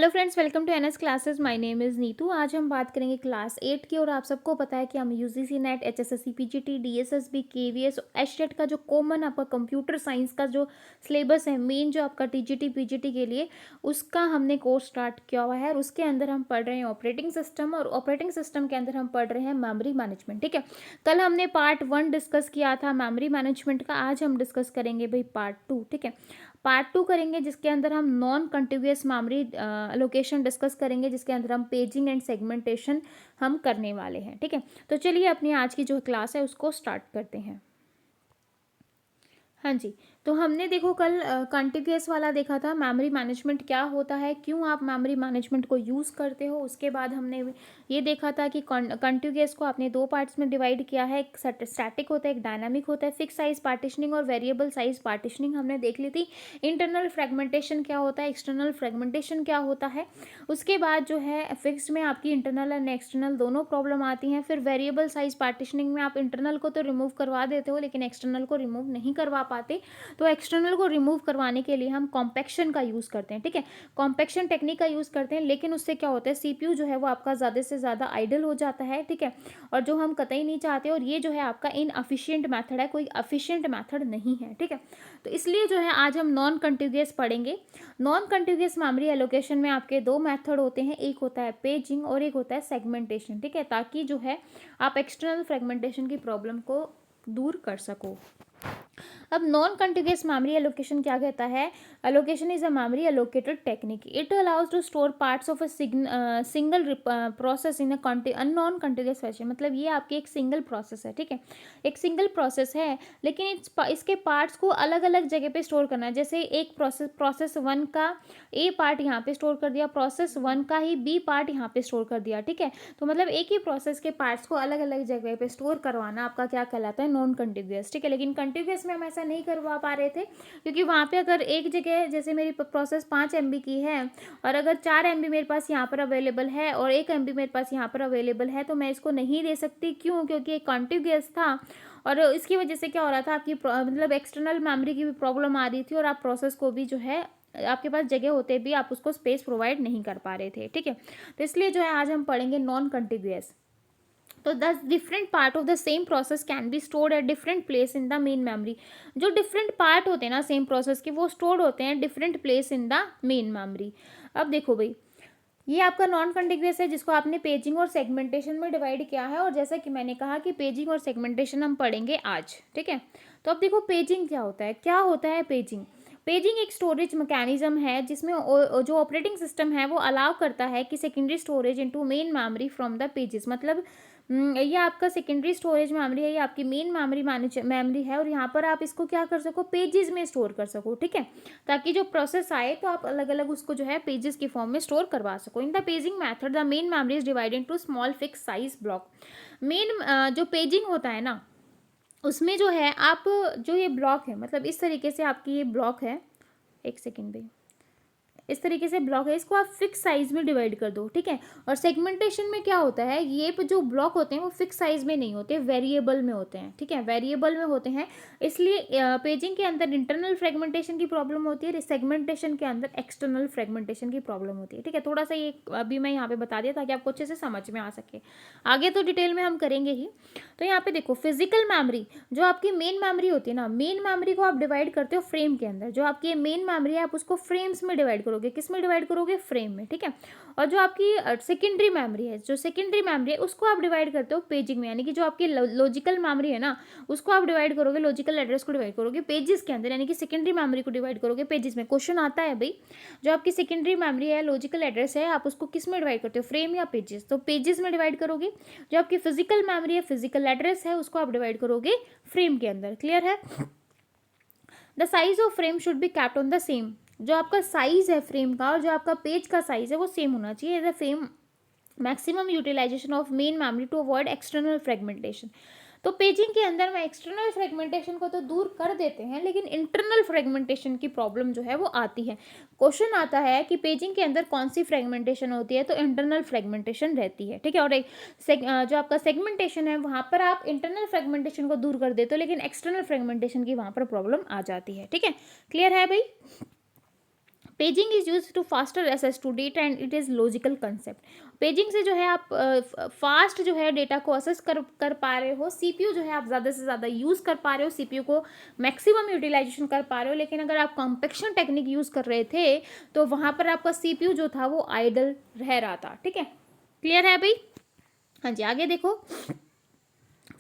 Hello friends, welcome to NS classes. My name is Neetu. आज हम बात करेंगे क्लास 8 की। और आप सबको पता है कि हम UGC net, HSSC PGT, DSSB, KVS, HTET का जो कॉमन आपका कंप्यूटर साइंस का जो सिलेबस है, मेन जो आपका टीजीटी पीजीटी के लिए, उसका हमने कोर्स स्टार्ट किया हुआ है। और उसके अंदर हम पढ़ रहे हैं ऑपरेटिंग सिस्टम, और ऑपरेटिंग सिस्टम के अंदर हम पढ़ रहे हैं मेमोरी मैनेजमेंट। ठीक है, कल हमने पार्ट 1 डिस्कस किया था मेमोरी मैनेजमेंट का। आज हम डिस्कस करेंगे भाई पार्ट 2। ठीक है, पार्ट 2 करेंगे जिसके अंदर हम non continuous memory location discuss करेंगे, जिसके अंदर हम पेजिंग एंड सेगमेंटेशन हम करने वाले हैं। ठीक है, तो चलिए अपनी आज की जो क्लास है उसको स्टार्ट करते हैं। हाँ जी, तो हमने देखो कल कंटिन्यूअस वाला देखा था, मेमोरी मैनेजमेंट क्या होता है, क्यों आप मेमोरी मैनेजमेंट को यूज़ करते हो। उसके बाद हमने ये देखा था कि कंटिन्यूअस को आपने दो पार्ट्स में डिवाइड किया है, एक स्टैटिक होता है, एक डायनामिक होता है। फिक्स साइज पार्टिशनिंग और वेरिएबल साइज पार्टिशनिंग हमने देख ली थी। इंटरनल फ्रेगमेंटेशन क्या होता है, एक्सटर्नल फ्रेगमेंटेशन क्या होता है। उसके बाद जो है फिक्स्ड में आपकी इंटरनल एंड एक्सटर्नल दोनों प्रॉब्लम आती हैं। फिर वेरिएबल साइज पार्टिशनिंग में आप इंटरनल को तो रिमूव करवा देते हो, लेकिन एक्सटर्नल को रिमूव नहीं करवा पाते। तो एक्सटर्नल को रिमूव करवाने के लिए हम कॉम्पैक्शन का यूज़ करते हैं। ठीक है, कॉम्पैक्शन टेक्निक का यूज़ करते हैं, लेकिन उससे क्या होता है, सीपीयू जो है वो आपका ज़्यादा से ज़्यादा आइडल हो जाता है। ठीक है, और जो हम कतई नहीं चाहते, और ये जो है आपका इनअफिशिएंट मेथड है, कोई अफिशिएंट मेथड नहीं है। ठीक है, तो इसलिए जो है आज हम नॉन कंटिन्यूअस पढ़ेंगे। नॉन कंटिन्यूअस मेमोरी एलोकेशन में आपके दो मेथड होते हैं, एक होता है पेजिंग और एक होता है सेगमेंटेशन। ठीक है, ताकि जो है आप एक्सटर्नल फ्रेगमेंटेशन की प्रॉब्लम को दूर कर सको। अब नॉन कंटिन्यूअस मेमोरी एलोकेशन क्या कहता है, allocation is a memory allocated technique. It allows to store parts of a single process in a non continuous fashion. मतलब ये आपकी एक सिंगल प्रोसेस है। ठीक है, एक सिंगल प्रोसेस है, लेकिन इसके पार्ट्स को अलग अलग जगह पे स्टोर करना है। जैसे एक प्रोसेस 1 का ए पार्ट यहाँ पे स्टोर कर दिया, प्रोसेस 1 का ही बी पार्ट यहाँ पे स्टोर कर दिया। ठीक है, तो मतलब एक ही प्रोसेस के पार्ट्स को अलग अलग जगह पे स्टोर करवाना आपका क्या कहलाता है, नॉन कंटिन्यूअस। ठीक है, लेकिन कंटिन्यूअस में हम ऐसा नहीं करवा पा रहे थे, क्योंकि वहाँ पे अगर एक जगह, जैसे मेरी प्रोसेस 5 MB की है, और अगर 4 MB मेरे पास यहाँ पर अवेलेबल है और 1 MB मेरे पास यहाँ पर अवेलेबल है, तो मैं इसको नहीं दे सकती। क्यों? क्योंकि एक कंटिन्यूअस था, और इसकी वजह से क्या हो रहा था, आपकी मतलब एक्सटर्नल मेमोरी की भी प्रॉब्लम आ रही थी, और आप प्रोसेस को भी जो है, आपके पास जगह होते भी आप उसको स्पेस प्रोवाइड नहीं कर पा रहे थे। ठीक है, तो इसलिए जो है आज हम पढ़ेंगे नॉन कंटिन्यूअस। तो the different part of the same process can be stored at different place in the main memory. जो डिफरेंट पार्ट होते हैं ना सेम प्रोसेस के, वो स्टोर्ड होते हैं different place in the main memory. अब देखो भाई, ये आपका नॉन कंटिन्यूअस है, जिसको आपने पेजिंग और सेगमेंटेशन में डिवाइड किया है। और जैसा कि मैंने कहा कि पेजिंग और सेगमेंटेशन हम पढ़ेंगे आज। ठीक है, तो अब देखो पेजिंग क्या होता है। क्या होता है पेजिंग? पेजिंग एक स्टोरेज मैकेनिज्म है, जिसमें जो ऑपरेटिंग सिस्टम है वो अलाउ करता है कि secondary storage into main memory from the pages. मतलब ये आपका सेकेंडरी स्टोरेज मेमोरी है, ये आपकी मेन मेमोरी है, और यहाँ पर आप इसको क्या कर सको, पेजेस में स्टोर कर सको। ठीक है, ताकि जो प्रोसेस आए तो आप अलग अलग उसको जो है पेजेस की फॉर्म में स्टोर करवा सको। In the paging method the main memory is divided into small fix size block. Main जो पेजिंग होता है ना, उसमें जो है आप, जो ये ब्लॉक है, मतलब इस तरीके से आपकी ये ब्लॉक है, एक सेकेंड भाई, इस तरीके से ब्लॉक है, इसको आप फिक्स साइज में डिवाइड कर दो। ठीक है, और सेगमेंटेशन में क्या होता है, ये जो ब्लॉक होते हैं वो फिक्स साइज में नहीं होते, वेरिएबल में होते हैं। ठीक है, वेरिएबल में होते हैं, इसलिए पेजिंग के अंदर इंटरनल फ्रेगमेंटेशन की प्रॉब्लम होती है, सेगमेंटेशन के अंदर एक्सटर्नल फ्रेगमेंटेशन की प्रॉब्लम होती है। ठीक है, थोड़ा सा ये अभी मैं यहाँ पे बता दिया ताकि आपको अच्छे से समझ में आ सके। आगे तो डिटेल में हम करेंगे ही। तो यहाँ पे देखो, फिजिकल मेमोरी, जो आपकी मेन मेमोरी होती है ना, मेन मेमोरी को आप डिवाइड करते हो फ्रेम के अंदर। जो आपकी मेन मेमोरी है, आप उसको फ्रेम्स में डिवाइड करोगे। किस में डिवाइड करोगे? फ्रेम में। ठीक है, और जो आपकी सेकेंडरी मेमोरी है, जो सेकेंडरी मेमोरी है, उसको आप डिवाइड करते हो पेजिंग में। यानी कि जो आपकी लॉजिकल मेमोरी है ना, उसको आप डिवाइड करोगे, लॉजिकल एड्रेस को डिवाइड करोगे पेजेस के अंदर, यानी कि सेकेंडरी मेमोरी को डिवाइड करोगे पेजेस में। क्वेश्चन आता है भाई, जो आपकी सेकेंडरी मेमोरी है, लॉजिकल एड्रेस है, आप उसको किस में डिवाइड करते हो, फ्रेम या पेजेस? तो पेजेस में डिवाइड करोगे। जो आपकी फिजिकल मेमोरी है, फिजिकल एड्रेस है, उसको आप डिवाइड करोगे फ्रेम के अंदर। क्लियर है? The size of frame should be kept on the same. जो आपका साइज है फ्रेम का, और जो आपका पेज का साइज है, वो सेम होना चाहिए। As a frame maximum utilisation of main memory to avoid external fragmentation. तो पेजिंग के अंदर में एक्सटर्नल फ्रेगमेंटेशन को तो दूर कर देते हैं, लेकिन इंटरनल फ्रेगमेंटेशन की प्रॉब्लम जो है वो आती है। क्वेश्चन आता है कि पेजिंग के अंदर कौन सी फ्रेगमेंटेशन होती है, तो इंटरनल फ्रेगमेंटेशन रहती है। ठीक है, और जो आपका सेगमेंटेशन है, वहाँ पर आप इंटरनल फ्रेगमेंटेशन को दूर कर देते हो, लेकिन एक्सटर्नल फ्रेगमेंटेशन की वहाँ पर प्रॉब्लम आ जाती है। ठीक है, क्लियर है भाई? Paging is use to faster access to data and it is logical concept. Paging से जो है आप फास्ट जो है डेटा को असेस कर पा रहे हो, सीपीयू जो है आप ज़्यादा से ज़्यादा यूज़ कर पा रहे हो, सीपीयू को मैक्सिमम यूटिलाइजेशन कर पा रहे हो। लेकिन अगर आप कॉम्पेक्शन टेक्निक यूज़ कर रहे थे तो वहाँ पर आपका सीपीयू जो था वो आइडल रह रहा था। ठीक है, क्लियर है भाई? हाँ जी, आगे देखो।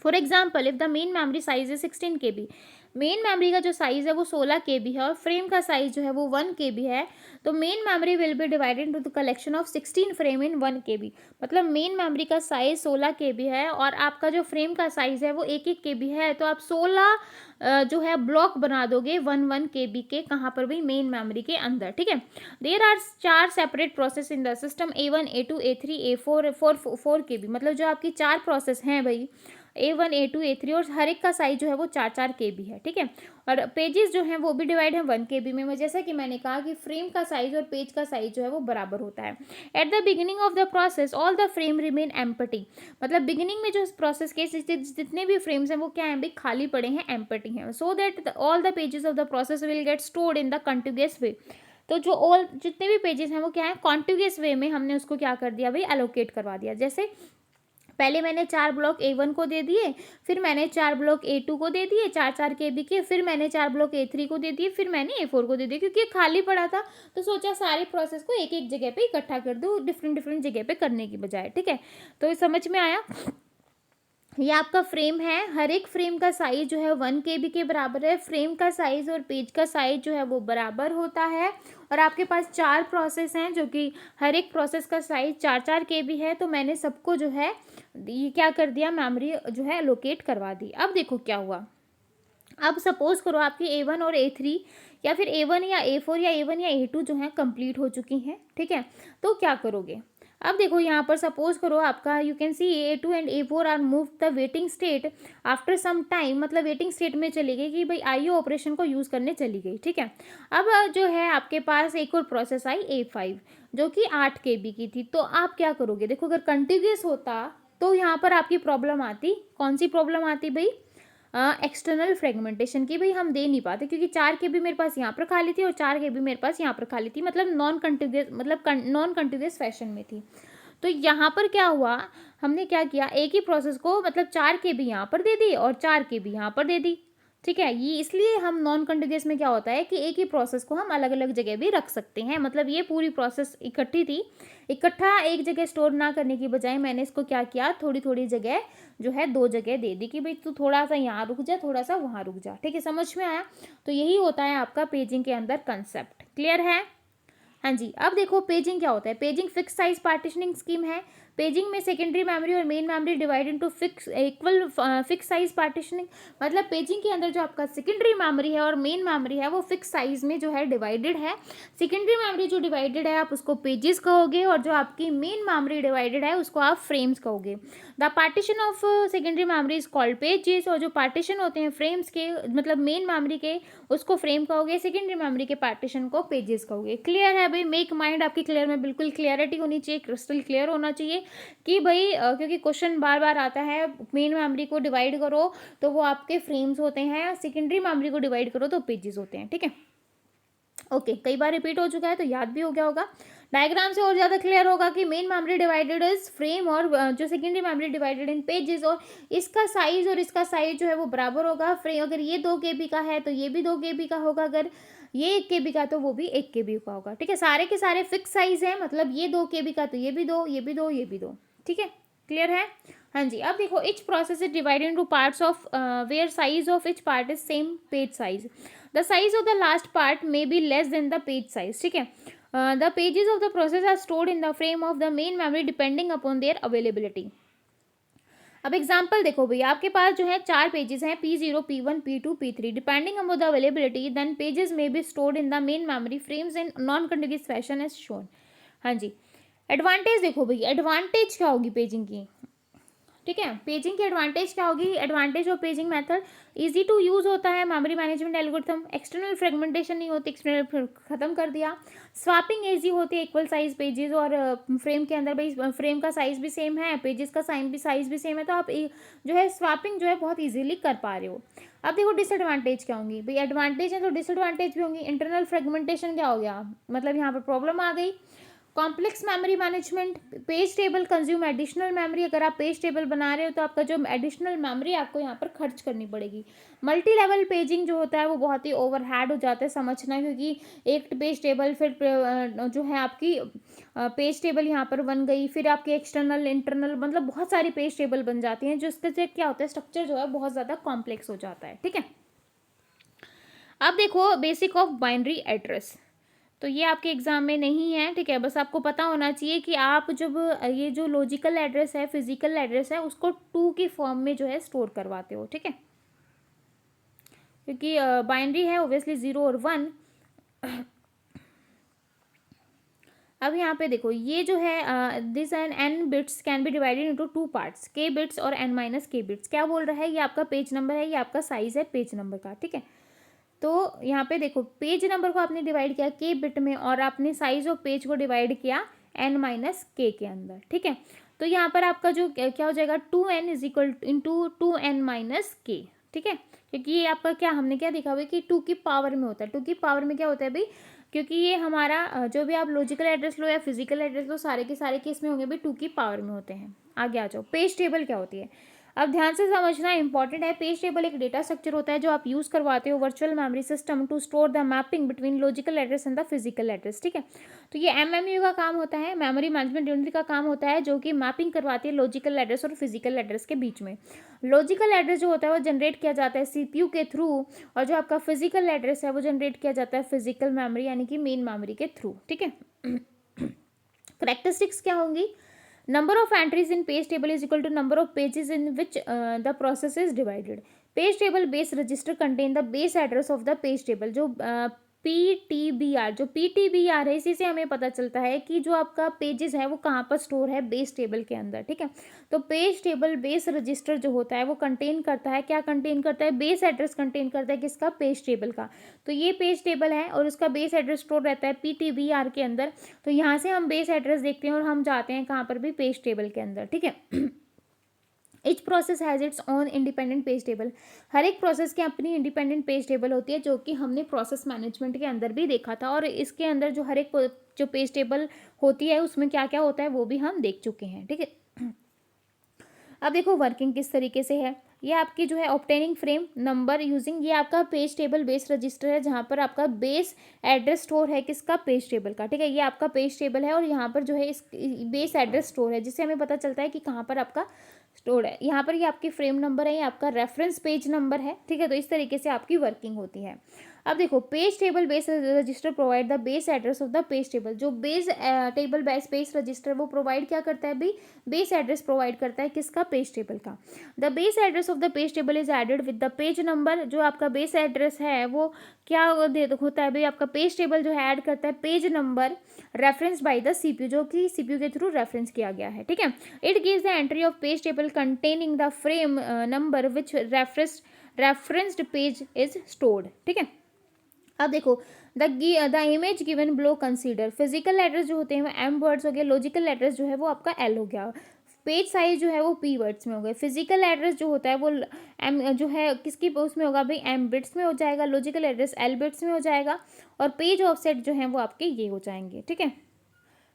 For example if the main memory size है 16 KB, मेन मेमोरी का जो साइज़ है वो 16 KB है और फ्रेम का साइज़ जो है वो 1 KB है, तो main memory will be divided into the collection of 16 frame in 1 KB। मतलब मेन मेमोरी का साइज़ 16 KB है और आपका जो फ्रेम का साइज़ है वो 1 KB है, तो आप 16 जो है ब्लॉक बना दोगे 1 KB के, कहाँ पर भी मेन मेमोरी के अंदर। ठीक है, there are 4 separate process in the system A1 A2 A3 A4 4 KB। मतलब जो आपकी 4 प्रोसेस हैं भाई, A1 A2 A3, और हर एक का साइज जो है वो 4 KB है। ठीक है, और पेजेस जो हैं वो भी डिवाइड है 1 KB में। जैसा कि मैंने कहा कि फ्रेम का साइज और पेज का साइज जो है वो बराबर होता है। At the beginning of the process all the frame remain empty. मतलब बिगिनिंग में जो प्रोसेस के जितने भी फ्रेम्स हैं वो क्या हैं भाई, खाली पड़े हैं, एम्प्टी हैं, so that all the pages of the process will get stored in the continuous way. तो जो ऑल जितने भी पेजेस हैं वो क्या है, कॉन्टिन्यूअस वे में हमने उसको क्या कर दिया भाई, एलोकेट करवा दिया। जैसे पहले मैंने 4 ब्लॉक A1 को दे दिए, फिर मैंने 4 ब्लॉक A2 को दे दिए 4 KB के, फिर मैंने 4 ब्लॉक A3 को दे दिए, फिर मैंने A4 को दे दिए, क्योंकि ये खाली पड़ा था तो सोचा सारे प्रोसेस को एक एक जगह पे इकट्ठा कर दूँ, डिफरेंट डिफरेंट जगह पे करने की बजाय। ठीक है, तो ये समझ में आया? ये आपका फ्रेम है, हर एक फ्रेम का साइज जो है 1 KB के बराबर है। फ्रेम का साइज और पेज का साइज जो है वो बराबर होता है, और आपके पास 4 प्रोसेस हैं जो कि हर एक प्रोसेस का साइज 4 KB है। तो मैंने सबको जो है ये क्या कर दिया, मेमोरी जो है एलोकेट करवा दी। अब देखो क्या हुआ। अब सपोज करो आपकी A1 और A3 या फिर A1 या A4 या A1 या A2 जो है कंप्लीट हो चुकी हैं। ठीक है, तो क्या करोगे? अब देखो यहाँ पर सपोज करो आपका, you can see A2 and A4 are move the waiting state after some time. मतलब वेटिंग स्टेट में चली गई कि भाई आईओ ऑपरेशन को यूज़ करने चली गई। ठीक है, अब जो है आपके पास एक और प्रोसेस आई A5 जो कि 8 KB की थी। तो आप क्या करोगे? देखो अगर कंटिन्यूअस होता तो यहाँ पर आपकी प्रॉब्लम आती, कौन सी प्रॉब्लम आती भाई, एक्सटर्नल फ्रेगमेंटेशन की। भाई हम दे नहीं पाते क्योंकि 4 KB मेरे पास यहाँ पर खाली थी और 4 KB मेरे पास यहाँ पर खाली थी, मतलब नॉन कंटिन्यूअस फैशन में थी। तो यहाँ पर क्या हुआ, हमने क्या किया, एक ही प्रोसेस को मतलब 4 KB यहाँ पर दे दी और 4 KB यहाँ पर दे दी। ठीक है, ये इसलिए हम नॉन कंटिन्यूअस में क्या होता है कि एक ही प्रोसेस को हम अलग अलग जगह भी रख सकते हैं। मतलब ये पूरी प्रोसेस इकट्ठी थी, इकट्ठा एक जगह स्टोर ना करने की बजाय मैंने इसको क्या किया, थोड़ी थोड़ी जगह जो है 2 जगह दे दी कि भाई तू थोड़ा सा यहाँ रुक जा, थोड़ा सा वहाँ रुक जा। ठीक है, समझ में आया? तो यही होता है आपका पेजिंग के अंदर कंसेप्ट। क्लियर है? हाँ जी, अब देखो पेजिंग क्या होता है। Paging fix size partitioning scheme है। पेजिंग में सेकेंडरी मेमोरी और main memory divide into fix size partitioning. मतलब पेजिंग के अंदर जो आपका सेकेंडरी मेमोरी है और मेन मेमोरी है वो फिक्स साइज में जो है डिवाइडेड है। सेकेंडरी मेमोरी जो डिवाइडेड है आप उसको पेजेस कहोगे, और जो आपकी मेन मेमोरी डिवाइडेड है उसको आप फ्रेम्स कहोगे। The partition of secondary memory is called pages, और जो पार्टीशन होते हैं फ्रेम्स के मतलब मेन मेमोरी के उसको फ्रेम कहोगे, सेकेंडरी मेमोरी के पार्टीशन को पेजेस कहोगे। क्लियर है भाई? मेक माइंड आपकी क्लियर में बिल्कुल क्लियरिटी होनी चाहिए, क्रिस्टल क्लियर होना चाहिए कि भाई क्योंकि क्वेश्चन बार बार आता है, मेन मेमोरी को डिवाइड करो तो वो आपके फ्रेम्स होते हैं, सेकेंडरी मेमोरी को डिवाइड करो तो पेजेस होते हैं। ठीक है, ओके, कई बार रिपीट हो चुका है तो याद भी हो गया होगा। डायग्राम से और ज़्यादा क्लियर होगा कि main memory divided is frame और जो secondary memory divided in pages, और इसका साइज और इसका साइज जो है वो बराबर होगा। फ्रेम अगर ये 2 KB का है तो ये भी 2 KB का होगा, अगर ये 1 KB का तो वो भी 1 KB का होगा। ठीक है, सारे के सारे फिक्स साइज है, मतलब ये 2 KB का तो ये भी 2, ये भी 2, ये भी 2। ठीक है, क्लियर है? हाँ जी, अब देखो each process is divided into parts of where size of each part is same page size. The size of the last part may be less than the page size. ठीक है, the pages of the process are stored in the frame of the main memory depending upon their availability. अब example देखो भैया, आपके पास जो है 4 pages हैं P0 P1 P2 P3 depending upon the availability, then pages may be stored in the main memory frames in non continuous fashion as shown. हाँ जी, advantage देखो भैया, एडवांटेज क्या होगी पेजिंग की। ठीक है। पेजिंग की एडवांटेज क्या होगी? Advantage of paging method, easy to use होता है memory management algorithm, external fragmentation नहीं होती, एक्सटर्नल खत्म कर दिया, स्वापिंग इजी होती है, इक्वल साइज पेजेस और फ्रेम के अंदर भाई फ्रेम का साइज भी सेम है, पेजेस का साइज भी सेम है, तो आप जो है स्वापिंग जो है बहुत ईजिली कर पा रहे हो। अब देखो डिसएडवांटेज क्या होंगी भाई, एडवांटेज है तो डिसएडवांटेज भी होंगी। इंटरनल फ्रेगमेंटेशन क्या हो गया, मतलब यहाँ पर प्रॉब्लम आ गई। Complex memory management, page table consume additional memory, अगर आप पेज टेबल बना रहे हो तो आपका जो एडिशनल मेमोरी आपको यहाँ पर खर्च करनी पड़ेगी। मल्टी लेवल पेजिंग जो होता है वो बहुत ही ओवरहेड हो जाता है समझना, क्योंकि एक पेज टेबल फिर जो है आपकी पेज टेबल यहाँ पर बन गई, फिर आपकी एक्सटर्नल इंटरनल मतलब बहुत सारी पेज टेबल बन जाती हैं, जिससे क्या होता है स्ट्रक्चर जो है बहुत ज़्यादा कॉम्प्लेक्स हो जाता है। ठीक है, अब देखो बेसिक ऑफ बाइनरी एड्रेस, तो ये आपके एग्जाम में नहीं है। ठीक है, बस आपको पता होना चाहिए कि आप जब ये जो लॉजिकल एड्रेस है, फिजिकल एड्रेस है, उसको 2 की फॉर्म में जो है स्टोर करवाते हो। ठीक है, क्योंकि बाइनरी है ऑब्वियसली 0 और 1। अब यहाँ पे देखो ये जो है this and n bits can be divided into 2 parts, k bits और n माइनस k बिट्स। क्या बोल रहा है, ये आपका पेज नंबर है, ये आपका साइज है पेज नंबर का। ठीक है, तो यहाँ पे देखो पेज नंबर को आपने डिवाइड किया k बिट में और आपने साइज ऑफ पेज को डिवाइड किया n माइनस k के अंदर। ठीक है, तो यहाँ पर आपका जो क्या हो जाएगा 2n is equal into 2n minus k। ठीक है, क्योंकि ये आपका क्या हमने क्या देखा हुआ कि 2 की पावर में होता है। 2 की पावर में क्या होता है भाई, क्योंकि ये हमारा जो भी आप लॉजिकल एड्रेस लो या फिजिकल एड्रेस लो, सारे के सारे केस में होंगे भाई 2 की पावर में होते हैं। आगे आ जाओ, पेज टेबल क्या होती है, अब ध्यान से समझना इंपॉर्टेंट है। पेज टेबल एक डेटा स्ट्रक्चर होता है जो आप यूज करवाते हो virtual memory system to store the mapping between logical address and the physical address. ठीक है, तो ये एमएमयू का काम होता है, मेमोरी मैनेजमेंट यूनिट का काम होता है, जो कि मैपिंग करवाती है लॉजिकल एड्रेस और फिजिकल एड्रेस के बीच में। लॉजिकल एड्रेस जो होता है वो जनरेट किया जाता है सीपीयू के थ्रू, और जो आपका फिजिकल एड्रेस है वो जनरेट किया जाता है फिजिकल मेमोरी यानी कि मेन मेमोरी के थ्रू। ठीक है, करेक्टरिस्टिक्स क्या होंगी, number of entries in page table is equal to number of pages in which the process is divided. Page table base register contain the base address of the page table। जो PTBR, जो PTBR है, इसी से हमें पता चलता है कि जो आपका पेजेस है वो कहाँ पर स्टोर है, बेस टेबल के अंदर। ठीक है, तो पेज टेबल बेस रजिस्टर जो होता है वो कंटेन करता है, क्या कंटेन करता है, बेस एड्रेस कंटेन करता है, किसका, पेज टेबल का। तो ये पेज टेबल है और उसका बेस एड्रेस स्टोर रहता है PTBR के अंदर। तो यहाँ से हम बेस एड्रेस देखते हैं और हम जाते हैं कहाँ पर भी, पेज टेबल के अंदर। ठीक है, each process has its own independent page table. हर एक प्रोसेस की अपनी इंडिपेंडेंट पेज टेबल होती है, जो कि हमने प्रोसेस मैनेजमेंट के अंदर भी देखा था, और इसके अंदर जो हर एक जो पेज टेबल होती है उसमें क्या क्या होता है वो भी हम देख चुके हैं। ठीक है, अब देखो वर्किंग किस तरीके से है। ये आपकी जो है ऑब्टेनिंग फ्रेम नंबर यूजिंग, ये आपका पेज टेबल बेस रजिस्टर है, जहाँ पर आपका बेस एड्रेस स्टोर है, किसका, पेज टेबल का। ठीक है, ये आपका पेज टेबल है और यहाँ पर जो है इस बेस एड्रेस स्टोर है, जिससे हमें पता चलता है कि कहाँ पर आपका स्टोर है। यहाँ पर ये आपकी फ्रेम नंबर है, ये आपका रेफरेंस पेज नंबर है। ठीक है, तो इस तरीके से आपकी वर्किंग होती है। अब देखो page table base register provide the base address of the page table. जो बेस टेबल बेस रजिस्टर वो प्रोवाइड क्या करता है भाई, बेस एड्रेस प्रोवाइड करता है, किसका, पेज टेबल का। The base address of the page table is added with the page number. जो आपका बेस एड्रेस है वो क्या होता है भाई, आपका पेज टेबल जो है ऐड करता है page number reference bye the CPU, जो कि सीपीयू के थ्रू रेफरेंस किया गया है। ठीक है, it gives the entry of page table containing the frame number which referenced page is stored. ठीक है, अब देखो the image given below consider. Physical address जो होते हैं वो एम वर्ड्स हो गए, लॉजिकल एड्रेस जो है वो आपका एल हो गया, पेज साइज जो है वो पी वर्ड्स में हो गए, फिजिकल एड्रेस जो होता है वो एम जो है किसकी उसमें होगा भाई, एम बिट्स में हो जाएगा, लॉजिकल एड्रेस एल बिट्स में हो जाएगा, और पेज ऑफसेट जो है वो आपके ये हो जाएंगे। ठीक है,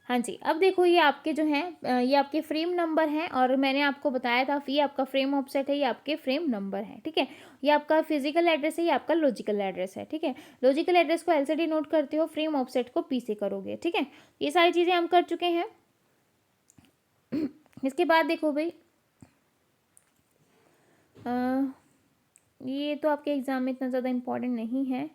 हाँ जी, अब देखो ये आपके जो हैं ये आपके फ्रेम नंबर हैं, और मैंने आपको बताया था ये आपका फ्रेम ऑफसेट है, ये आपके फ्रेम नंबर है। ठीक है, ये आपका फिजिकल एड्रेस है, ये आपका लॉजिकल एड्रेस है। ठीक है, लॉजिकल एड्रेस को एल से डिनोट करते हो, फ्रेम ऑफसेट को पी से करोगे। ठीक है, ये सारी चीज़ें हम कर चुके हैं। इसके बाद देखो भाई ये तो आपके एग्जाम में इतना ज़्यादा इम्पोर्टेंट नहीं है।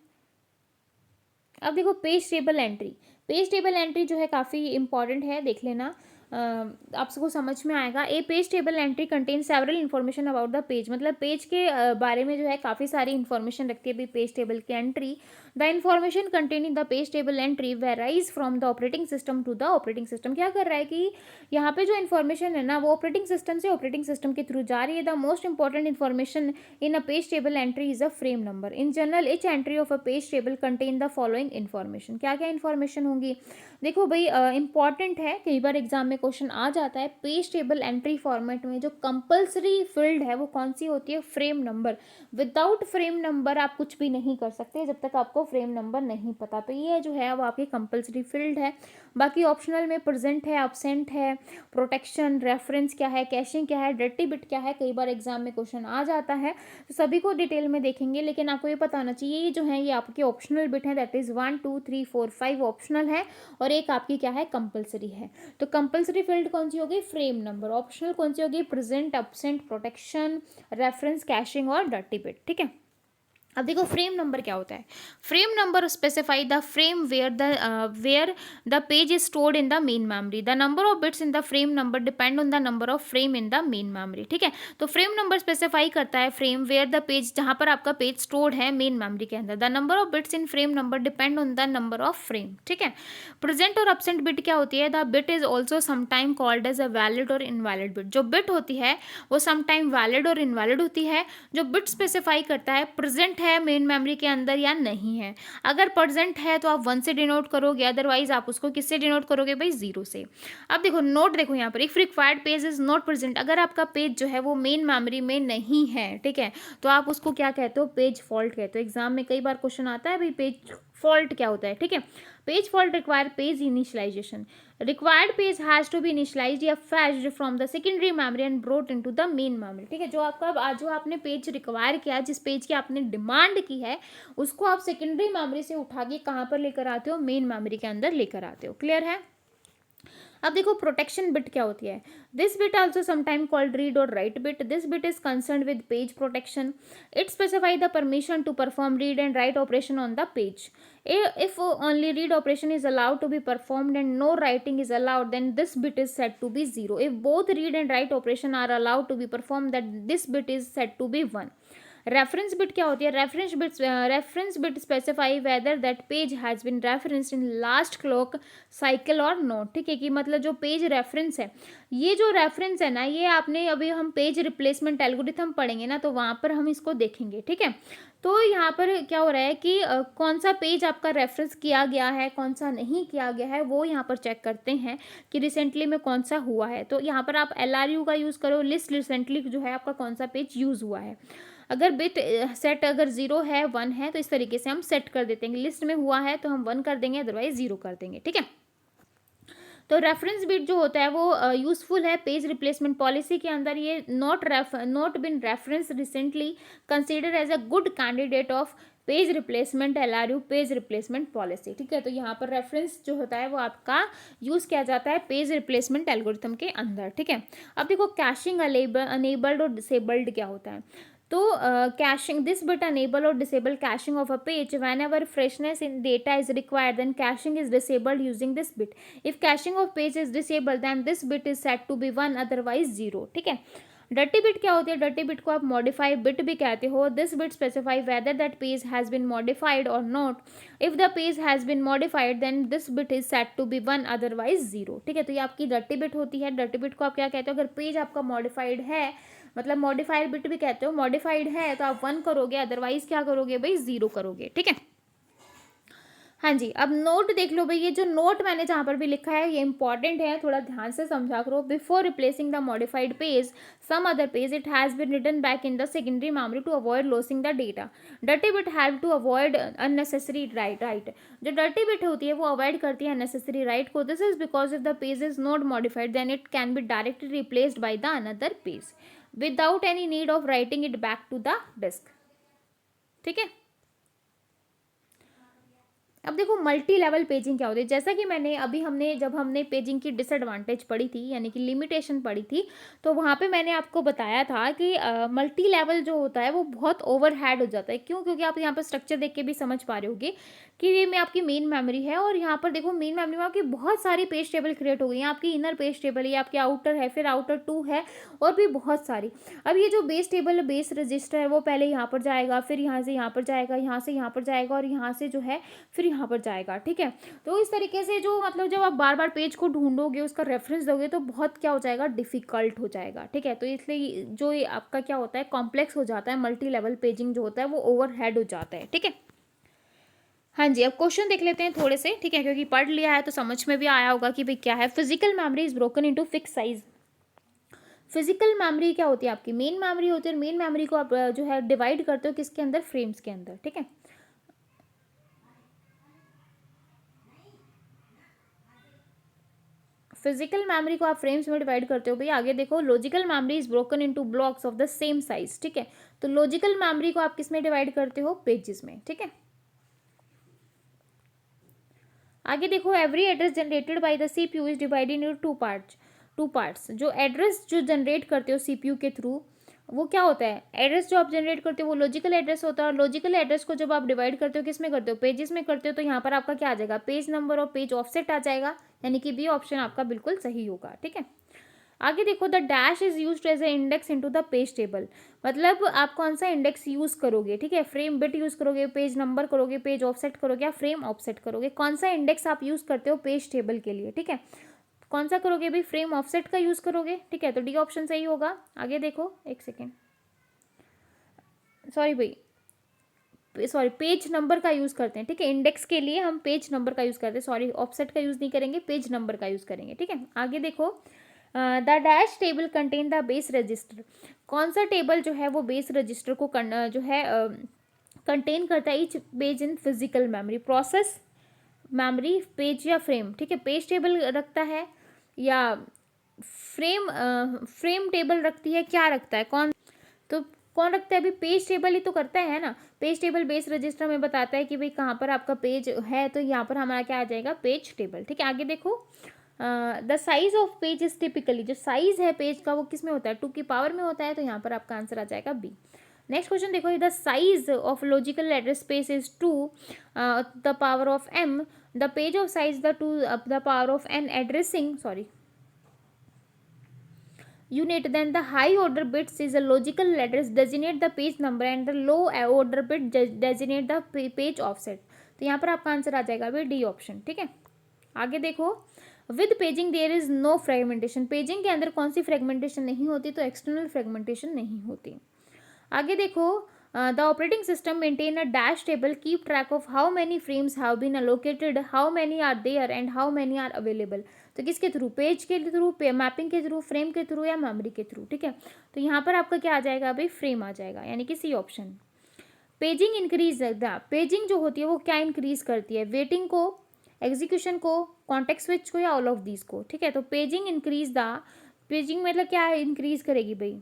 अब देखो page table entry, page table entry जो है काफ़ी इंपॉर्टेंट है, देख लेना। आपको समझ में आएगा। A page table entry contain several information about the page, मतलब पेज के बारे में जो है काफ़ी सारी इन्फॉर्मेशन रखती है भी पेज टेबल की entry. The information contain in the page table entry varies from the operating system to the operating system. क्या कर रहा है कि यहाँ पे जो इन्फॉर्मेशन है ना वो ऑपरेटिंग सिस्टम से ऑपरेटिंग सिस्टम के थ्रू जा रही है। The most important information in a page table entry is a frame number. In general each entry of a page table contain the following information. क्या क्या इन्फॉर्मेशन होंगी, देखो भाई इंपॉर्टेंट है, कई बार एग्जाम में क्वेश्चन आ जाता है। पेज टेबल एंट्री फॉर्मेट में जो कंपलसरी फील्ड है वो कौन सी होती है, frame number. Without frame number आप कुछ भी नहीं कर सकते जब तक आपको फ्रेम नंबर नहीं पता। तो ये जो है वो आपकी कंपलसरी फील्ड है। बाकी ऑप्शनल में प्रेजेंट है, अब्सेंट है, प्रोटेक्शन, रेफरेंस क्या है, कैशिंग क्या है, डर्टी बिट क्या है, कई बार एग्जाम में क्वेश्चन आ जाता है। तो सभी को डिटेल में देखेंगे, लेकिन आपको ये पता होना चाहिए ये जो है ये आपके ऑप्शनल बिट है। दैट इज 1 2 3 4 5 ऑप्शनल है और एक आपकी क्या है, कंपलसरी है। तो कंपलसरी फील्ड कौन सी होगी, फ्रेम नंबर। ऑप्शनल कौन सी होगी, present, absent, protection, reference, caching और डर्टी बिट। ठीक है, अब देखो फ्रेम नंबर क्या होता है। Frame number specify the frame where the page is stored in the main memory. The number of bits in the frame number depend on the number of frame in the main memory. ठीक है, तो frame number specify करता है frame where the page, जहां पर आपका page stored है main memory के अंदर। The number of bits in frame number depend on the number of frame. ठीक है, प्रेजेंट और अब्सेंट बिट क्या होती है, the bit is also sometime called as a valid और इनवैलिड बिट। जो बिट होती है वो समटाइम वैलिड और इनवैलिड होती है। जो बिट स्पेसिफाई करता है प्रेजेंट है मेन मेमोरी के अंदर या नहीं है। अगर प्रेजेंट है तो आप 1 से डिनोट करोगे, अदरवाइज आप उसको किससे डिनोट करोगे भाई, 0 से। अब देखो नोट, देखो यहाँ पर if required page is not present, अगर आपका पेज जो है वो मेन मेमोरी में नहीं है, ठीक है, तो आप उसको क्या कहते हो, पेज फॉल्ट कहते हो। एग्जाम में कई बार क्वेश्चन आता है भाई पेज फॉल्ट क्या होता है। ठीक है, page fault require page initialization. Required page has to be initialized या fetched from the secondary memory and brought into the main memory. ठीक है, जो आपका जो आपने पेज रिक्वायर किया, जिस पेज की आपने डिमांड की है, उसको आप सेकेंडरी मेमोरी से उठा के कहाँ पर लेकर आते हो, मेन मेमोरी के अंदर लेकर आते हो। क्लियर है। अब देखो प्रोटेक्शन बिट क्या होती है। This bit also sometime called read और write bit. This bit is concern with page protection. It specify the permission to perform read and write operation on the page. If only read operation is allowed to be performed and no writing is allowed, then this bit is said to be 0. If both read and write operation are allowed to be performed, then this bit is said to be 1. Reference bit क्या होती है, reference bit specify whether that page has been referenced in last clock cycle और not. ठीक है, कि मतलब जो page reference है, ये जो रेफरेंस है ना, ये आपने अभी हम पेज रिप्लेसमेंट एल्गोरिथम पढ़ेंगे ना, तो वहाँ पर हम इसको देखेंगे। ठीक है, तो यहाँ पर क्या हो रहा है कि कौन सा पेज आपका रेफरेंस किया गया है, कौन सा नहीं किया गया है, वो यहाँ पर चेक करते हैं कि रिसेंटली में कौन सा हुआ है। तो यहाँ पर आप LRU का यूज़ करो, लिस्ट रिसेंटली जो है आपका कौन सा पेज यूज़ हुआ है। अगर बिट सेट अगर 0 है 1 है तो इस तरीके से हम सेट कर देते हैं। लिस्ट में हुआ है तो हम 1 कर देंगे, अदरवाइज 0 कर देंगे। ठीक है, तो रेफरेंस बिट जो होता है वो यूजफुल है पेज रिप्लेसमेंट पॉलिसी के अंदर। ये not been referenced recently consider as a good candidate of page replacement LRU page replacement policy. ठीक है, तो यहाँ पर रेफरेंस जो होता है वो आपका यूज़ किया जाता है पेज रिप्लेसमेंट एल्गोरिथम के अंदर। ठीक है, अब देखो कैशिंग अनेबल्ड और डिसेबल्ड क्या होता है। तो कैशिंग दिस बिट अनेबल और disable caching of a page whenever freshness in data is required, then caching is disabled using this bit. If caching of page is disabled then this bit is set to be 1, otherwise 0। ठीक है, dirty bit क्या होती है, dirty bit को आप modify bit भी कहते हो। This bit specify whether that page has been modified और not. If the page has been modified then this bit is set to be 1, otherwise 0। ठीक है, तो ये आपकी डर्टी बिट होती है। डर्टी बिट को आप क्या कहते हो, अगर पेज आपका मॉडिफाइड है, मतलब मॉडिफाइड बिट भी कहते हो, मॉडिफाइड है तो आप 1 करोगे, अदरवाइज क्या करोगे भाई, 0 करोगे। ठीक है, हाँ जी, अब नोट देख लो भाई, ये जो नोट मैंने जहाँ पर भी लिखा है ये इंपॉर्टेंट है, थोड़ा ध्यान से समझा करो। Before replacing the modified page some other page it has been written back in the secondary memory to avoid losing the data. Dirty bit have to avoid unnecessary write. जो डर्टी बिट होती है वो avoid करती है unnecessary write को। This is because if the page is not modified then it can be directly replaced by the another page without any need of writing it back to the disk. ठीक है, अब देखो multi level paging क्या होती है, जैसा कि मैंने अभी जब हमने पेजिंग की डिसएडवांटेज पढ़ी थी यानी कि लिमिटेशन पढ़ी थी, तो वहाँ पे मैंने आपको बताया था कि मल्टी लेवल जो होता है वो बहुत ओवरहेड हो जाता है। क्यों? क्योंकि आप यहाँ पर स्ट्रक्चर देख के भी समझ पा रहे होगे कि ये में आपकी मेन मेमोरी है, और यहाँ पर देखो मेन मेमोरी में आपकी बहुत सारी पेज टेबल क्रिएट हो गई हैं। आपकी इनर पेज टेबल, ये आपकी आउटर है, फिर आउटर 2 है, और भी बहुत सारी। अब ये जो बेस टेबल, बेस रजिस्टर है, वो पहले यहाँ पर जाएगा, फिर यहाँ से यहाँ पर जाएगा, यहाँ से यहाँ पर जाएगा, और यहाँ से जो है फिर यहाँ पर जाएगा। ठीक है, तो इस तरीके से जो मतलब जब आप बार बार पेज को ढूंढोगे, उसका रेफरेंस दोगे, तो बहुत क्या हो जाएगा, डिफिकल्ट हो जाएगा। ठीक है, तो इसलिए जो ये आपका क्या होता है, कॉम्प्लेक्स हो जाता है, मल्टी लेवल पेजिंग जो होता है वो ओवरहेड हो जाता है। ठीक है, हाँ जी, अब क्वेश्चन देख लेते हैं थोड़े से। ठीक है, क्योंकि पढ़ लिया है तो समझ में भी आया होगा कि भाई क्या है। Physical memory is broken into fix size. Physical memory क्या होती है, आपकी मेन मेमोरी होती है, और मेन मेमोरी को आप जो है डिवाइड करते हो किसके अंदर, फ्रेम्स के अंदर। ठीक है, फिजिकल मेमोरी को आप फ्रेम्स में डिवाइड करते हो। भाई आगे देखो, logical memory is broken into blocks of the same size. ठीक है, तो लॉजिकल मेमोरी को आप किस में डिवाइड करते हो, पेजेस में। ठीक है, आगे देखो, every address generated by the CPU is divided into two parts. जो एड्रेस जो जनरेट करते हो सीपीयू के थ्रू, वो क्या होता है, एड्रेस जो आप जनरेट करते हो वो लॉजिकल एड्रेस होता है, और लॉजिकल एड्रेस को जब आप डिवाइड करते हो किस में करते हो, पेजेस में करते हो, तो यहाँ पर आपका क्या आ जाएगा, पेज नंबर और पेज ऑफसेट आ जाएगा, यानी कि बी ऑप्शन आपका बिल्कुल सही होगा। ठीक है, आगे देखो, the dash is used as a index into the page table. मतलब आप कौन सा इंडेक्स यूज करोगे, ठीक है, फ्रेम बिट यूज करोगे, पेज नंबर करोगे, पेज ऑफसेट करोगे, या फ्रेम ऑफसेट करोगे, कौन सा इंडेक्स आप यूज करते हो पेज टेबल के लिए। ठीक है, कौन सा करोगे भाई, फ्रेम ऑफसेट का यूज करोगे। ठीक है, तो डी ऑप्शन सही होगा। आगे देखो, एक सेकेंड, सॉरी भाई, सॉरी, पेज नंबर का यूज करते हैं। ठीक है, इंडेक्स के लिए हम पेज नंबर का यूज करते हैं, सॉरी ऑफसेट का यूज नहीं करेंगे, पेज नंबर का यूज करेंगे। ठीक है, आगे देखो, the dash table contain the base register. कौन सा टेबल जो है वो बेस रजिस्टर को जो है कंटेन करता है, each page in physical memory, process memory, page या फ्रेम। ठीक है, पेज टेबल रखता है या फ्रेम टेबल रखती है, क्या रखता है, कौन, तो कौन रखता है अभी, पेज टेबल ही तो करता है ना। पेज टेबल बेस रजिस्टर में बताता है कि भाई कहाँ पर आपका पेज है, तो यहाँ पर हमारा क्या आ जाएगा, पेज टेबल। ठीक है, आगे देखो, the size of page is typically, जो साइज है पेज का वो किस में होता है, 2 की पावर में होता है, तो यहाँ पर आपका आंसर आ जाएगा बी। नेक्स्ट क्वेश्चन देखो, the size of logical address space is 2 the power of m, the page of size the power of n addressing, sorry unit, then the high order bits is a logical address designate the page number, and the low order bit designate the page offset। तो यहाँ पर आपका answer आ जाएगा भाई D option. ठीक है, आगे देखो, with paging there is no fragmentation. Paging के अंदर कौन सी फ्रेगमेंटेशन नहीं होती, तो एक्सटर्नल फ्रेगमेंटेशन नहीं होती। आगे देखो, the operating system maintain a dash table, keep track of how many frames have been allocated, how many are there, and how many are available. तो किसके थ्रू, पेज के थ्रू, मैपिंग के थ्रू, फ्रेम के थ्रू, या मेमोरी के थ्रू। ठीक है, तो यहाँ पर आपका क्या आ जाएगा भाई, फ्रेम आ जाएगा, यानी कि C option. Paging increase the, paging जो होती है वो क्या इंक्रीज करती है, वेटिंग को, एग्जीक्यूशन को, कॉन्टेक्स्ट स्विच को, या ऑल ऑफ दीज को। ठीक है, तो पेजिंग इंक्रीज द, पेजिंग मतलब क्या इंक्रीज करेगी भाई,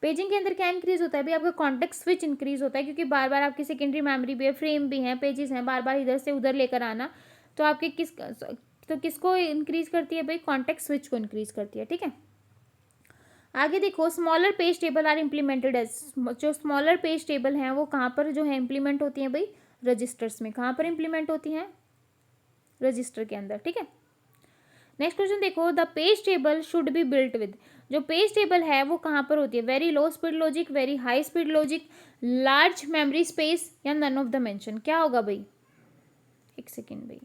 पेजिंग के अंदर क्या इंक्रीज होता है भाई, आपका कॉन्टेक्स्ट स्विच इंक्रीज होता है, क्योंकि बार बार आपकी सेकेंडरी मेमोरी भी है, फ्रेम भी है, पेजेस हैं, बार बार इधर से उधर लेकर आना, तो आपके तो किसको इंक्रीज करती है भाई, कॉन्टेक्स्ट स्विच को इंक्रीज करती है। ठीक है, आगे देखो, smaller page table are implemented as, जो स्मॉलर पेज टेबल हैं वो कहाँ पर जो है इम्प्लीमेंट होती हैं भाई, रजिस्टर्स में। कहाँ पर इम्प्लीमेंट होती हैं, रजिस्टर के अंदर। ठीक है, नेक्स्ट क्वेश्चन देखो, the page table should be built with, जो पेज टेबल है वो कहाँ पर होती है, very low speed logic, very high speed logic, large memory space, या नन ऑफ द मेंशन। क्या होगा भाई, एक सेकेंड भाई,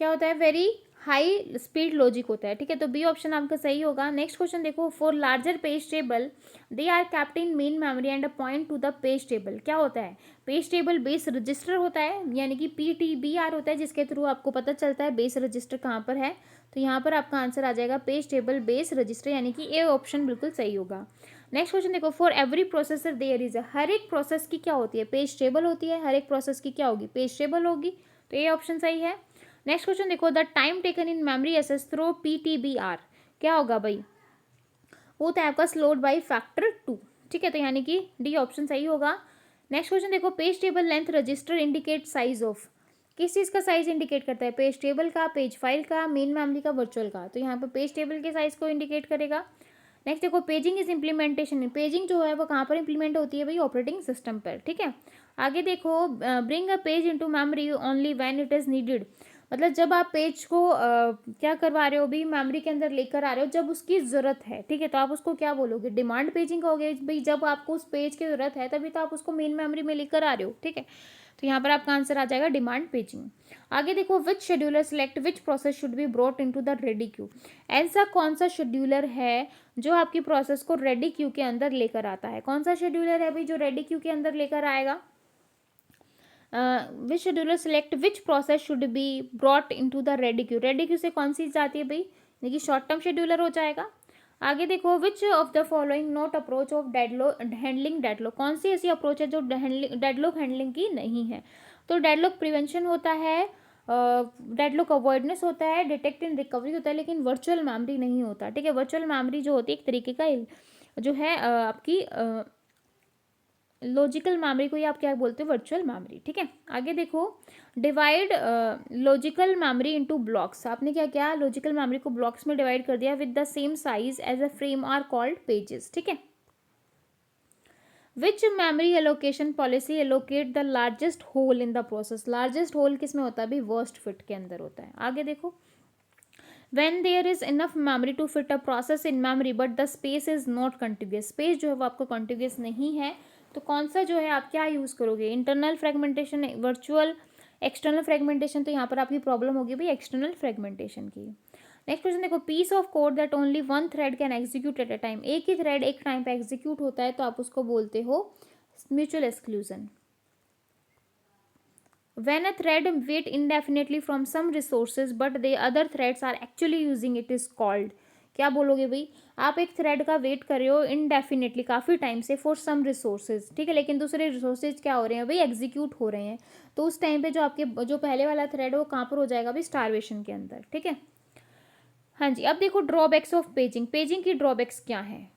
क्या होता है, वेरी हाई स्पीड लॉजिक होता है। ठीक है, तो बी ऑप्शन आपका सही होगा। नेक्स्ट क्वेश्चन देखो, for larger page table they are kept in main memory and point to the page table. क्या होता है, पेज टेबल बेस रजिस्टर होता है, यानी कि PTBR होता है, जिसके थ्रू आपको पता चलता है बेस रजिस्टर कहाँ पर है। तो यहाँ पर आपका आंसर आ जाएगा पेज टेबल बेस रजिस्टर, यानी कि ए ऑप्शन बिल्कुल सही होगा। नेक्स्ट क्वेश्चन देखो, for every processor there is, हर एक प्रोसेस की क्या होती है, पेज टेबल होती है, हर एक प्रोसेस की क्या होगी, पेज टेबल होगी, तो ए ऑप्शन सही है। नेक्स्ट क्वेश्चन देखो, the time taken in memory access through PTBR, क्या होगा भाई, वो होता है आपका स्लोड बाई फैक्टर 2। ठीक है, तो यानी कि डी ऑप्शन सही होगा। नेक्स्ट क्वेश्चन देखो, page table length register indicate size of, किस चीज़ का साइज इंडिकेट करता है? पेज टेबल का, पेज फाइल का, मेन मेमोरी का, वर्चुअल का। तो यहाँ पर पेज टेबल के साइज को इंडिकेट करेगा। नेक्स्ट देखो, पेजिंग इज इम्प्लीमेंटेशन, पेजिंग जो है वो कहाँ पर इंप्लीमेंट होती है भाई? ऑपरेटिंग सिस्टम पर, ठीक है। आगे देखो, bring a page into memory only when it is needed, मतलब जब आप पेज को क्या करवा रहे हो भी, मेमोरी के अंदर लेकर आ रहे हो जब उसकी ज़रूरत है, ठीक है, तो आप उसको क्या बोलोगे? डिमांड पेजिंग कहोगे भाई, जब आपको उस पेज की ज़रूरत है तभी तो आप उसको मेन मेमोरी में लेकर आ रहे हो, ठीक है। तो यहाँ पर आपका आंसर आ जाएगा डिमांड पेजिंग। आगे देखो, which scheduler select which process should be brought into the ready queue, ऐसा कौन सा शेड्यूलर है जो आपकी प्रोसेस को रेडी क्यू के अंदर लेकर आता है? कौन सा शेड्यूलर है भाई जो रेडी क्यू के अंदर लेकर आएगा? Which scheduler select which process should be brought into the ready queue, ready queue से कौन सी जाती है भाई? देखिए शॉर्ट टर्म शेड्यूलर हो जाएगा। आगे देखो, which of the following not approach of deadlock handling deadlock, कौन सी ऐसी अप्रोच है जो डेडलॉक हैंडलिंग की नहीं है? तो डेडलॉक प्रिवेंशन होता है, डेडलॉक अवॉइडनेस होता है, डिटेक्ट एंड रिकवरी होता है, लेकिन वर्चुअल मेमोरी नहीं होता, ठीक है। वर्चुअल मेमोरी जो होती है एक तरीके का जो है आपकी लॉजिकल मेमोरी को ही आप क्या बोलते हो? वर्चुअल मेमोरी, ठीक है। आगे देखो, divide logical memory into blocks, आपने क्या किया? लॉजिकल मेमोरी को ब्लॉक्स में डिवाइड कर दिया with the same size as a frame are called pages, ठीक है। Which memory allocation policy allocate the largest hole in the process, largest hole किस में होता है भाई? वर्स्ट फिट के अंदर होता है। आगे देखो, when there is enough memory to fit a process in memory but the space is not contiguous, space जो है वो आपको contiguous नहीं है, तो कौन सा जो है आप क्या यूज़ करोगे? Internal fragmentation, virtual, external fragmentation. तो यहाँ पर आपकी प्रॉब्लम होगी भाई एक्सटर्नल फ्रेगमेंटेशन की। नेक्स्ट क्वेश्चन देखो, piece of code that only one thread can execute at a time, एक ही थ्रेड एक टाइम पे एग्जीक्यूट होता है तो आप उसको बोलते हो mutual exclusion. When a thread wait indefinitely from some resources but the other threads are actually using it is called, क्या बोलोगे भाई? आप एक थ्रेड का वेट कर रहे हो इनडेफिनेटली काफ़ी टाइम से फॉर सम रिसोर्सेज, ठीक है, लेकिन दूसरे रिसोर्सेज क्या हो रहे हैं भाई? एग्जीक्यूट हो रहे हैं, तो उस टाइम पे जो आपके जो पहले वाला थ्रेड है वो कहाँ पर हो जाएगा भाई? स्टारवेशन के अंदर, ठीक है। हाँ जी, अब देखो ड्रॉबैक्स ऑफ पेजिंग, पेजिंग की ड्रॉबैक्स क्या है?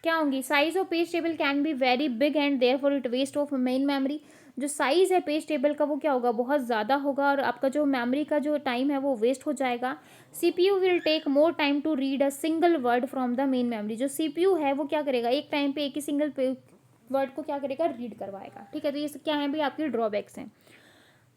क्या होंगी? Size of page table can be very big and therefore it waste of main memory, जो साइज है पेज टेबल का वो क्या होगा? बहुत ज़्यादा होगा और आपका जो मेमोरी का जो टाइम है वो वेस्ट हो जाएगा। CPU will take more time to read a single word from the main memory, जो सीपीयू है वो क्या करेगा? एक टाइम पे एक ही सिंगल वर्ड को क्या करेगा? रीड करवाएगा, ठीक है। तो ये क्या है भाई? आपकी ड्रॉबैक्स हैं।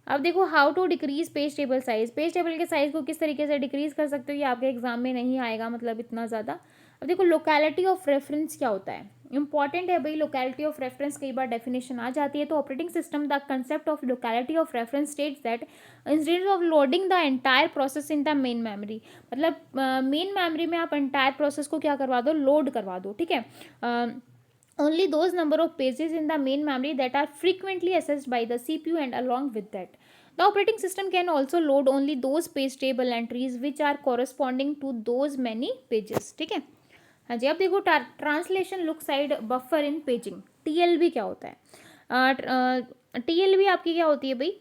अब देखो, how to decrease page table size, page table के साइज को किस तरीके से डिक्रीज कर सकते हो? ये आपके एग्जाम में नहीं आएगा, मतलब इतना ज़्यादा। अब देखो, लोकेलिटी ऑफ रेफरेंस क्या होता है? इंपॉर्टेंट है भाई, लोकेलिटी ऑफ रेफरेंस कई बार डेफिनेशन आ जाती है। तो operating system the concept of locality of reference states that instead of loading the entire process in the main memory, मतलब मेन मेमोरी में आप एंटायर प्रोसेस को क्या करवा दो? लोड करवा दो, ठीक है। Only those number of pages in the main memory that are frequently accessed by the CPU, and along with that, the operating system can also load only those page table entries which are corresponding to those many pages, ठीक है। हाँ जी, अब देखो, translation look side buffer in paging, TLB क्या होता है? TLB आपकी क्या होती है भाई?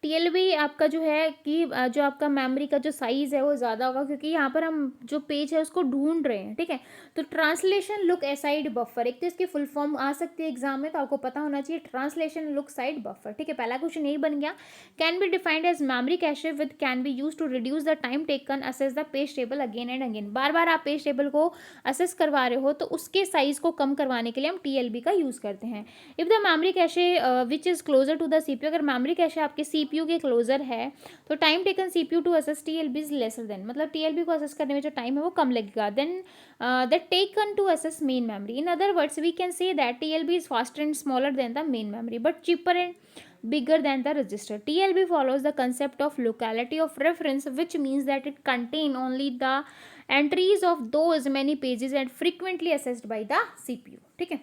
टीएलबी आपका जो है कि जो आपका मेमोरी का जो साइज़ है वो ज़्यादा होगा, क्योंकि यहाँ पर हम जो पेज है उसको ढूंढ रहे हैं, ठीक है। तो ट्रांसलेशन लुक असाइड बफर, एक तो इसकी फुल फॉर्म आ सकती है एग्जाम में, तो आपको पता होना चाहिए ट्रांसलेशन लुक साइड बफर, ठीक है। पहला क्वेश्चन यही बन गया। Can be defined as memory cache with can be use to reduce the time taken access the page table again and again, बार बार आप पेज टेबल को असेस करवा रहे हो तो उसके साइज को कम करवाने के लिए हम टीएलबी का यूज़ करते हैं। If the memory cache which is closer to the CPU, अगर मेमोरी कैशे आपके सीपीयू के क्लोजर है तो time taken CPU to access TLB is lesser than, मतलब टीएलबी को असेस करने में जो टाइम है वो कम लगेगा than that taken to access main memory. In other words we can say that TLB is faster and smaller than the main memory but cheaper and bigger than the register. TLB follows the concept of locality of reference, which means that it contain only the entries of those many pages and frequently accessed by the CPU, ठीक है।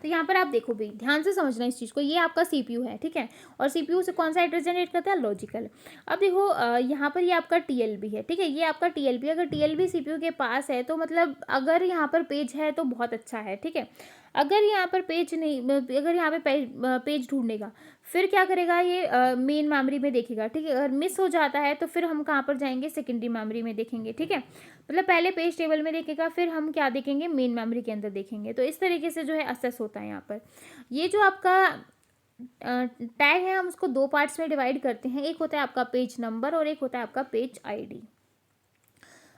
तो यहाँ पर आप देखो भाई, ध्यान से समझना इस चीज़ को, ये आपका सीपीयू है, ठीक है, और सीपीयू से कौन सा एड्रेस जनरेट करता है? लॉजिकल। अब देखो यहाँ पर ये आपका टीएलबी है, ठीक है, ये आपका टीएलबी, अगर टीएलबी सीपीयू के पास है तो मतलब अगर यहाँ पर पेज है तो बहुत अच्छा है, ठीक है। अगर यहाँ पर पेज नहीं, अगर यहाँ पे पेज ढूंढेगा, फिर क्या करेगा ये मेन मेमोरी में देखेगा, ठीक है। अगर मिस हो जाता है तो फिर हम कहाँ पर जाएंगे, सेकेंडरी मेमोरी में देखेंगे, ठीक है। मतलब पहले पेज टेबल में देखेगा, फिर हम क्या देखेंगे, मेन मेमोरी के अंदर देखेंगे। तो इस तरीके से जो है असेस होता है यहाँ पर। ये जो आपका टैग है, हम उसको दो पार्ट्स में डिवाइड करते हैं। एक होता है आपका पेज नंबर और एक होता है आपका पेज आईडी।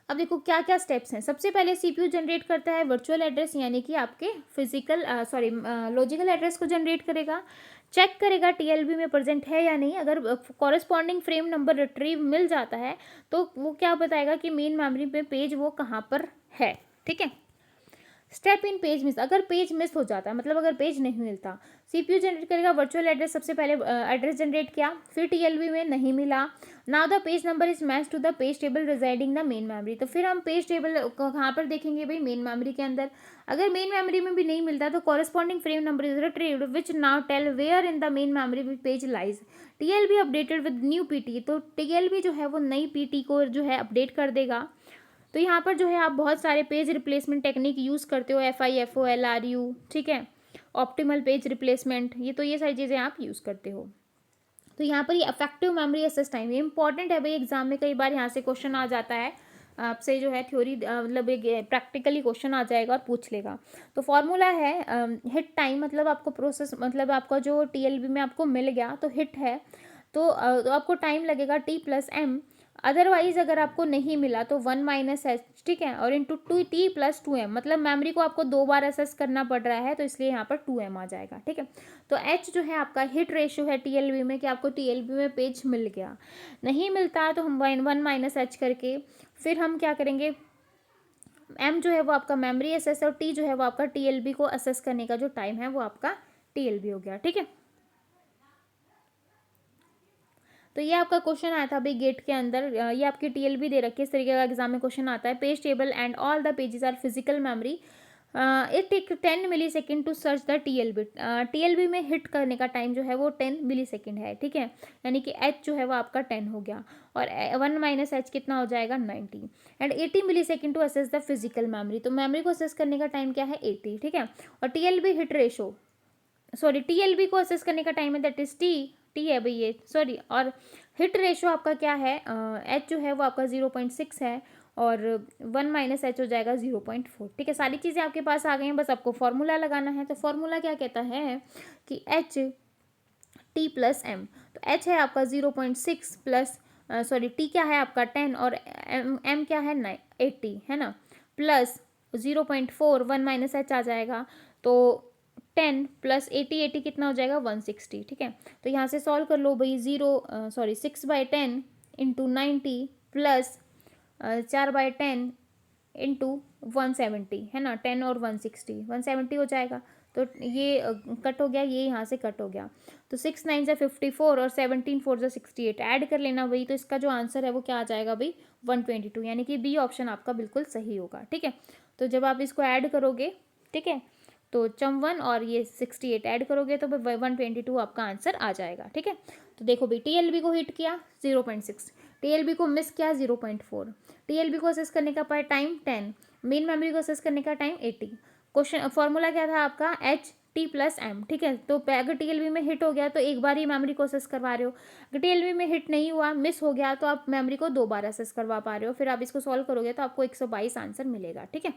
अब देखो क्या क्या स्टेप्स हैं। सबसे पहले सीपीयू जनरेट करता है वर्चुअल एड्रेस, यानी कि आपके फिजिकल लॉजिकल एड्रेस को जनरेट करेगा। चेक करेगा टीएलबी में प्रेजेंट है या नहीं। अगर कॉरेस्पॉन्डिंग फ्रेम नंबर रिट्रीव मिल जाता है तो वो क्या बताएगा कि मेन मेमोरी में पेज वो कहाँ पर है, ठीक है। स्टेप इन पेज मिस, अगर पेज मिस हो जाता है, मतलब अगर पेज नहीं मिलता, सीपीयू जनरेट करेगा वर्चुअल एड्रेस। सबसे पहले एड्रेस जनरेट किया, फिर टीएलबी में नहीं मिला। Now the page number is match to the page table residing the main memory. तो फिर हम पेज टेबल कहाँ पर देखेंगे भाई, मेन मेमोरी के अंदर। अगर मेन मेमोरी में भी नहीं मिलता तो corresponding frame number is retrieved which now tell where in the main memory page lies. TLB updated with new PT, तो टीएलबी जो है वो नई पीटी को जो है अपडेट कर देगा। तो यहाँ पर जो है आप बहुत सारे पेज रिप्लेसमेंट टेक्निक यूज़ करते हो, FIFO, LRU, ठीक है, ऑप्टिमल पेज रिप्लेसमेंट, ये सारी चीज़ें आप यूज़ करते हो। तो यहाँ पर ये इफेक्टिव मेमोरी एसेस टाइम, ये इंपॉर्टेंट है भाई। एग्जाम में कई बार यहाँ से क्वेश्चन आ जाता है, आपसे जो है थ्योरी मतलब एक प्रैक्टिकली क्वेश्चन आ जाएगा और पूछ लेगा। तो फॉर्मूला है हिट टाइम, मतलब आपको प्रोसेस, मतलब आपका जो टीएलबी में आपको मिल गया तो हिट है, तो आपको टाइम लगेगा T+M। अदरवाइज अगर आपको नहीं मिला तो 1 - H, ठीक है, और इंटू T+2M, मतलब मेमोरी को आपको 2 बार एसेस करना पड़ रहा है, तो इसलिए यहाँ पर 2M आ जाएगा, ठीक है। तो H जो है आपका हिट रेशियो है टीएलबी में, कि आपको टीएलबी में पेज मिल गया। नहीं मिलता है तो हम 1 - H करके फिर हम क्या करेंगे, M जो है वो आपका मेमोरी एसेस, और T जो है वो आपका टीएलबी को असेस करने का जो टाइम है वो आपका टीएलबी हो गया, ठीक है। तो ये आपका क्वेश्चन आया था अभी गेट के अंदर, ये आपकी टीएलबी दे रखी है, इस तरीके का एग्जाम में क्वेश्चन आता है। Page table and all the pages are physical memory, it take 10 millisecond to search the TLB. TLB में हिट करने का टाइम जो है वो 10 मिलीसेकंड है, ठीक है, यानी कि एच जो है वो आपका 10 हो गया, और 1 - H कितना हो जाएगा 90, and 80 millisecond to access the physical memory. तो मेमोरी को असेस करने का टाइम क्या है 80, ठीक है। और TLB hit ratio, sorry TLB को असेस करने का टाइम है दैट इज टी है भाई ये, सॉरी। और हिट रेशो आपका क्या है, एच जो है वो आपका 0.6 है, और 1 - H हो जाएगा 0.4, ठीक है। सारी चीज़ें आपके पास आ गई हैं, बस आपको फॉर्मूला लगाना है। तो फॉर्मूला क्या कहता है कि T+M, तो H है आपका 0.6 प्लस, सॉरी T क्या है आपका 10, और M क्या है 80, है ना, प्लस 0.4, 1 - H आ जाएगा, तो 10 प्लस 80 कितना हो जाएगा 160, ठीक है। तो यहाँ से सॉल्व कर लो भाई, 6/10 इंटू 90 प्लस 4/10 इंटू 170, है ना, 10 और 170 हो जाएगा। तो ये कट हो गया, ये यहाँ से कट हो गया। तो 6 9 से 54 और 17 4 से 68 ऐड कर लेना भाई। तो इसका जो आंसर है वो क्या आ जाएगा भाई 122, यानी कि बी ऑप्शन आपका बिल्कुल सही होगा, ठीक है। तो जब आप इसको ऐड करोगे, ठीक है, तो 54 और ये 68 ऐड करोगे तो 122 आपका आंसर आ जाएगा, ठीक है। तो देखो भाई टीएलबी को हिट किया 0.6, टीएलबी को मिस किया 0.4, टीएलबी को असेस करने का टाइम 10, मेन मेमोरी को असेस करने का टाइम 80। क्वेश्चन फॉर्मूला क्या था आपका H+M, ठीक है। तो अगर टीएलबी में हिट हो गया तो एक बार ही मेमोरी को असेस करवा रहे हो, अगर टीएलबी में हिट नहीं हुआ, मिस हो गया, तो आप मेमोरी को 2 बार असेस करवा पा रहे हो। फिर आप इसको सॉल्व करोगे तो आपको 122 आंसर मिलेगा, ठीक है।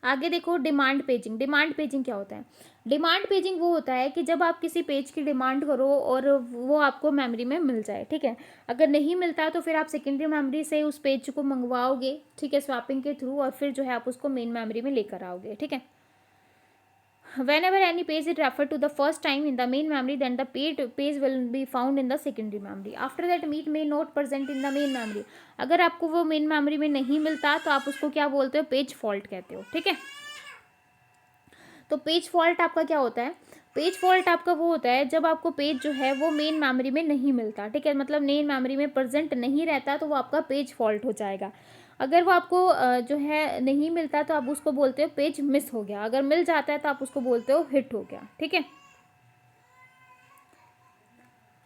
आगे देखो डिमांड पेजिंग। डिमांड पेजिंग क्या होता है, डिमांड पेजिंग वो होता है कि जब आप किसी पेज की डिमांड करो और वो आपको मेमोरी में मिल जाए, ठीक है। अगर नहीं मिलता तो फिर आप सेकेंडरी मेमोरी से उस पेज को मंगवाओगे, ठीक है, स्वैपिंग के थ्रू, और फिर जो है आप उसको मेन मेमोरी में लेकर आओगे, ठीक है। Whenever any page is referred to the first time in the main memory, then the page will be found in the secondary memory. After that, meet may not present in the main memory. अगर आपको वो main memory में नहीं मिलता तो आप उसको क्या बोलते हो, पेज फॉल्ट कहते हो, ठीक है। तो पेज फॉल्ट आपका क्या होता है, पेज फॉल्ट आपका वो होता है जब आपको पेज जो है वो मेन मेमोरी में नहीं मिलता, ठीक है, मतलब मेन मेमोरी में प्रेजेंट नहीं रहता, तो वो आपका पेज फॉल्ट हो जाएगा। अगर वो आपको जो है नहीं मिलता तो आप उसको बोलते हो पेज मिस हो गया, अगर मिल जाता है तो आप उसको बोलते हो हिट हो गया, ठीक है।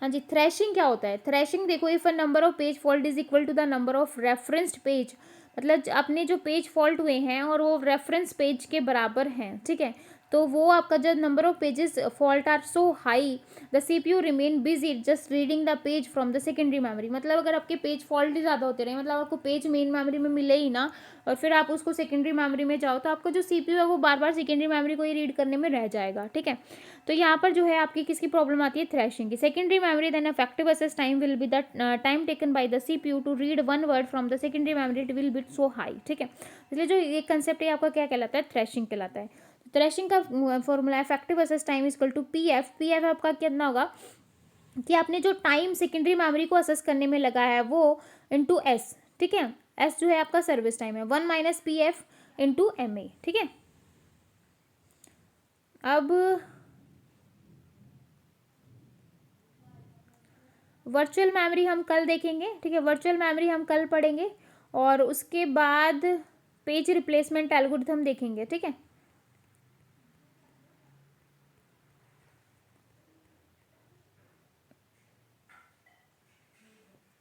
हाँ जी, थ्रैशिंग क्या होता है, थ्रैशिंग देखो, if a number of page fault is equal to the number of referenced page, मतलब अपने जो पेज फॉल्ट हुए हैं और वो रेफरेंस पेज के बराबर हैं, ठीक है, तो वो आपका जो number of pages fault are so high, the CPU remain busy just reading the page from the secondary memory. मतलब अगर आपके पेज फॉल्ट ही ज़्यादा होते रहे, मतलब आपको पेज मेन मेमोरी में मिले ही ना और फिर आप उसको सेकेंडरी मेमोरी में जाओ, तो आपका जो सीपीयू है वो बार बार सेकेंडरी मेमोरी को ही रीड करने में रह जाएगा, ठीक है। तो यहाँ पर जो है आपकी किसकी प्रॉब्लम आती है, थ्रैशिंग की। Secondary memory then effective access time will be the time taken by the CPU to read one word from the secondary memory, it will be so high, ठीक है। इसलिए जो ये कंसेप्ट है आपका क्या कहलाता है, थ्रैशिंग कहलाता है। थ्रैशिंग का formula effective access time is equal to P F. P F आपका कितना होगा कि आपने जो टाइम सेकेंडरी मेमोरी को असेस करने में लगा है वो इंटू एस, ठीक है। एस जो है आपका सर्विस टाइम है, 1 minus P F into M A, ठीक है। अब वर्चुअल मेमोरी हम कल देखेंगे, ठीक है। वर्चुअल मेमोरी हम कल पढ़ेंगे और उसके बाद पेज रिप्लेसमेंट एल्गोरिथम देखेंगे, ठीक है।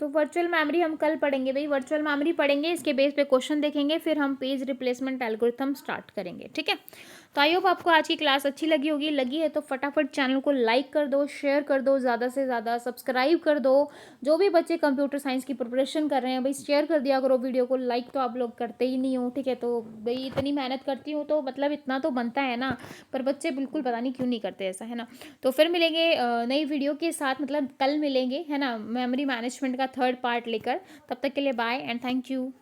तो वर्चुअल मेमोरी हम कल पढ़ेंगे भाई, वर्चुअल मेमोरी पढ़ेंगे, इसके बेस पे क्वेश्चन देखेंगे, फिर हम पेज रिप्लेसमेंट एल्गोरिथम स्टार्ट करेंगे, ठीक है। तो आई होप आपको आज की क्लास अच्छी लगी होगी। लगी है तो फटाफट चैनल को लाइक कर दो, शेयर कर दो, ज़्यादा से ज़्यादा सब्सक्राइब कर दो। जो भी बच्चे कंप्यूटर साइंस की प्रिपरेशन कर रहे हैं भाई, शेयर कर दिया करो वीडियो को। लाइक तो आप लोग करते ही नहीं हो, ठीक है। तो भाई इतनी मेहनत करती हूँ तो मतलब इतना तो बनता है ना, पर बच्चे बिल्कुल पता नहीं क्यों नहीं करते ऐसा, है ना। तो फिर मिलेंगे नई वीडियो के साथ, मतलब कल मिलेंगे, है ना, मेमोरी मैनेजमेंट का थर्ड पार्ट लेकर। तब तक के लिए बाय एंड थैंक यू।